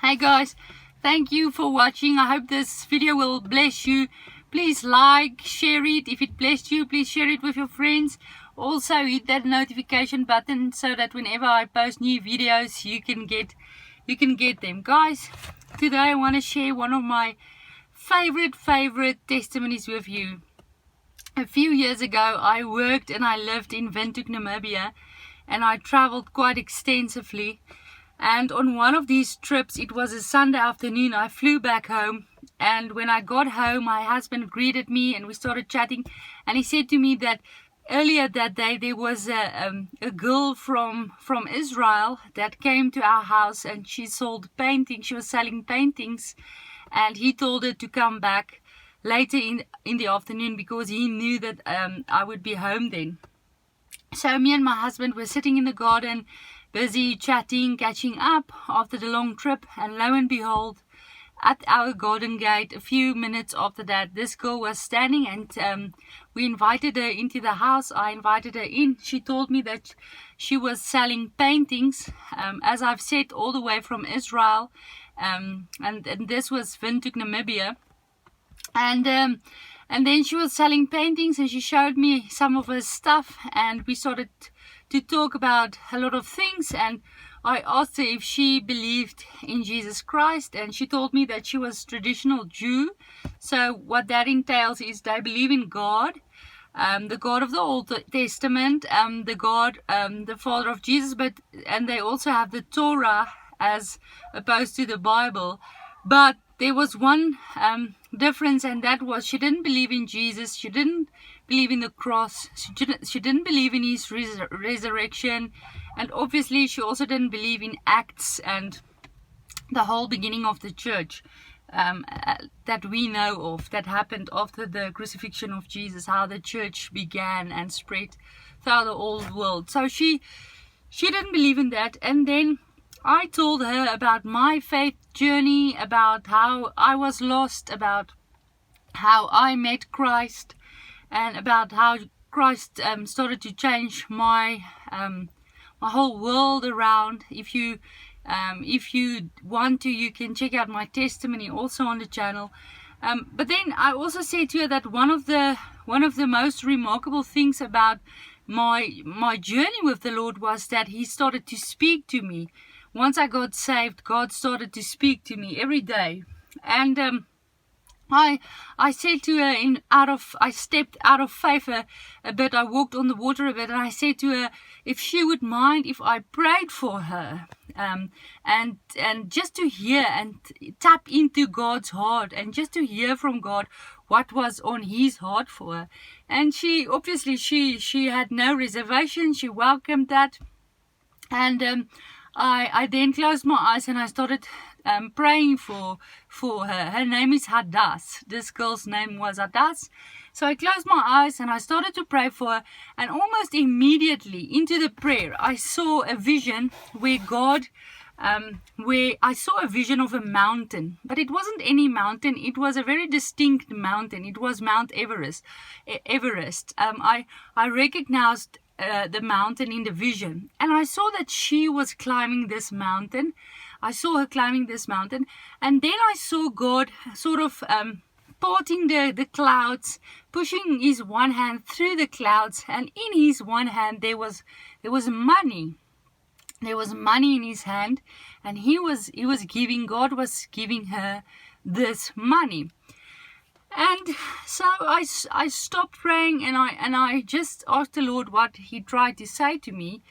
Hey guys, thank you for watching. I hope this video will bless you. Please like, share it. If it blessed you, please share it with your friends. Also hit that notification button so that whenever I post new videos you can get them. Guys, today I want to share one of my favorite testimonies with you. A few years ago I worked and I lived in Windhoek, Namibia, and I traveled quite extensively. And on one of these trips, it was a Sunday afternoon, I flew back home, and when I got home my husband greeted me and we started chatting, and he said to me that earlier that day there was a girl from Israel that came to our house and she sold paintings. She was selling paintings, and he told her to come back later in the afternoon because he knew that I would be home then. So me and my husband were sitting in the garden, busy chatting, catching up after the long trip, and lo and behold, at our garden gate, a few minutes after that, this girl was standing, and we invited her into the house. I invited her in. She told me that she was selling paintings, as I've said, all the way from Israel, and this was Windhoek, Namibia, and then she was selling paintings, and she showed me some of her stuff, and we started to talk about a lot of things, and I asked her if she believed in Jesus Christ, and she told me that she was traditional Jew. So what that entails is they believe in God, the God of the Old Testament, the God, the Father of Jesus, and they also have the Torah as opposed to the Bible. But there was one difference, and that was she didn't believe in Jesus. She didn't believe in the cross. She didn't believe in his resurrection, and obviously she also didn't believe in Acts and the whole beginning of the church that we know of, that happened after the crucifixion of Jesus, how the church began and spread throughout the old world. So she didn't believe in that. And then I told her about my faith journey, about how I was lost, about how I met Christ, and about how Christ started to change my whole world around. If you want to, you can check out my testimony also on the channel. But then I also said to her that one of the most remarkable things about my journey with the Lord was that He started to speak to me. Once I got saved, God started to speak to me every day, and I said to her, I stepped out of faith a bit. I walked on the water a bit, and I said to her if she would mind if I prayed for her, and just to hear and tap into God's heart, and just to hear from God what was on His heart for her. And she obviously she had no reservation. She welcomed that, and I then closed my eyes and I started praying for her. Her name is Hadass. This girl's name was Hadass. So I closed my eyes and I started to pray for her, and almost immediately into the prayer I saw a vision where I saw a vision of a mountain, but it wasn't any mountain. It was a very distinct mountain. It was Mount Everest. I recognized the mountain in the vision, and I saw that she was climbing this mountain. I saw her climbing this mountain, and then I saw God sort of parting the clouds, pushing His one hand through the clouds, and in His one hand there was money. There was money in His hand, and God was giving her this money. And so I stopped praying, and I just asked the Lord what He tried to say to me,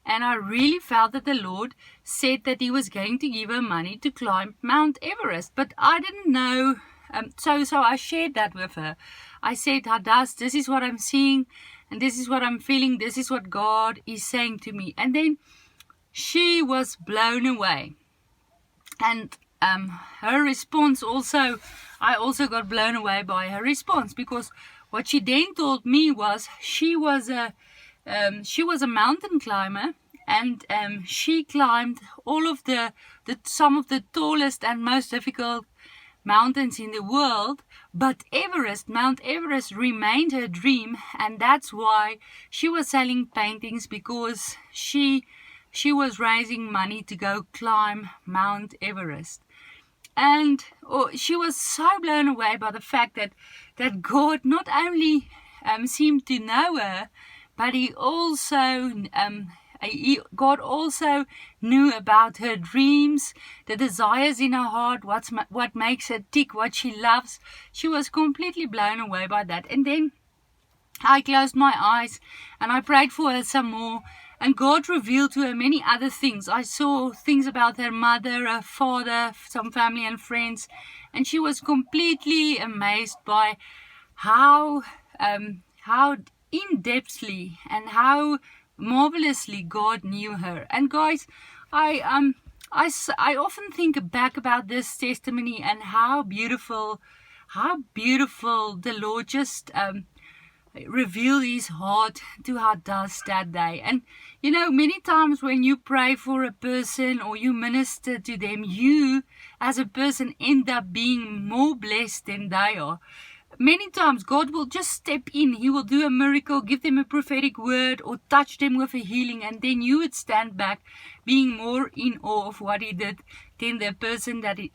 and I really felt that the Lord said that He was going to give her money to climb Mount Everest, but I didn't know. So I shared that with her. I said, Hadass, this is what I'm seeing, and this is what I'm feeling. This is what God is saying to me. And then she was blown away, and her response also, I also got blown away by her response, because what she then told me was she was a mountain climber, and she climbed all of some of the tallest and most difficult mountains in the world, but Mount Everest remained her dream, and that's why she was selling paintings, because she she was raising money to go climb Mount Everest. And she was so blown away by the fact that God not only seemed to know her, but God also knew about her dreams, the desires in her heart, what makes her tick, what she loves. She was completely blown away by that. And then I closed my eyes and I prayed for her some more. And God revealed to her many other things. I saw things about her mother, her father, some family and friends. And she was completely amazed by how in-depthly and how marvelously God knew her. And guys, I often think back about this testimony and how beautiful the Lord just revealed his heart to us that day. And many times when you pray for a person or you minister to them, you as a person end up being more blessed than they are. Many times God will just step in. He will do a miracle, give them a prophetic word, or touch them with a healing, and then you would stand back being more in awe of what he did than the person that it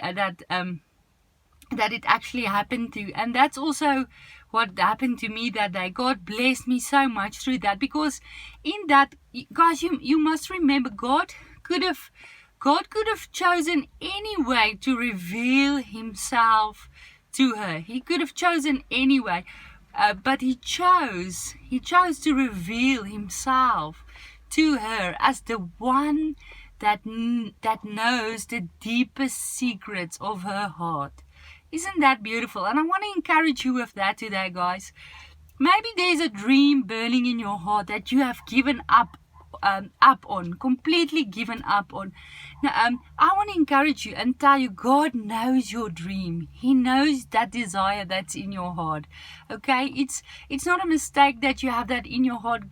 actually happened to. And that's also what happened to me that day. God blessed me so much through that, because in that, guys, you must remember, God could have chosen any way to reveal himself to her. He could have chosen any way, but he chose to reveal himself to her as the one that knows the deepest secrets of her heart. Isn't that beautiful? And I want to encourage you with that today, guys. Maybe there's a dream burning in your heart that you have given up on, completely given up on. Now, I want to encourage you and tell you, God knows your dream. He knows that desire that's in your heart. Okay, it's not a mistake that you have that in your heart.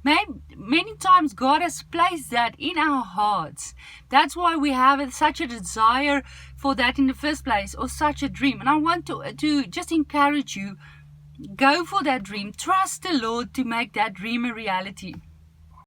Many times God has placed that in our hearts. That's why we have such a desire for that in the first place, or such a dream. And I want to just encourage you, go for that dream. Trust the Lord to make that dream a reality.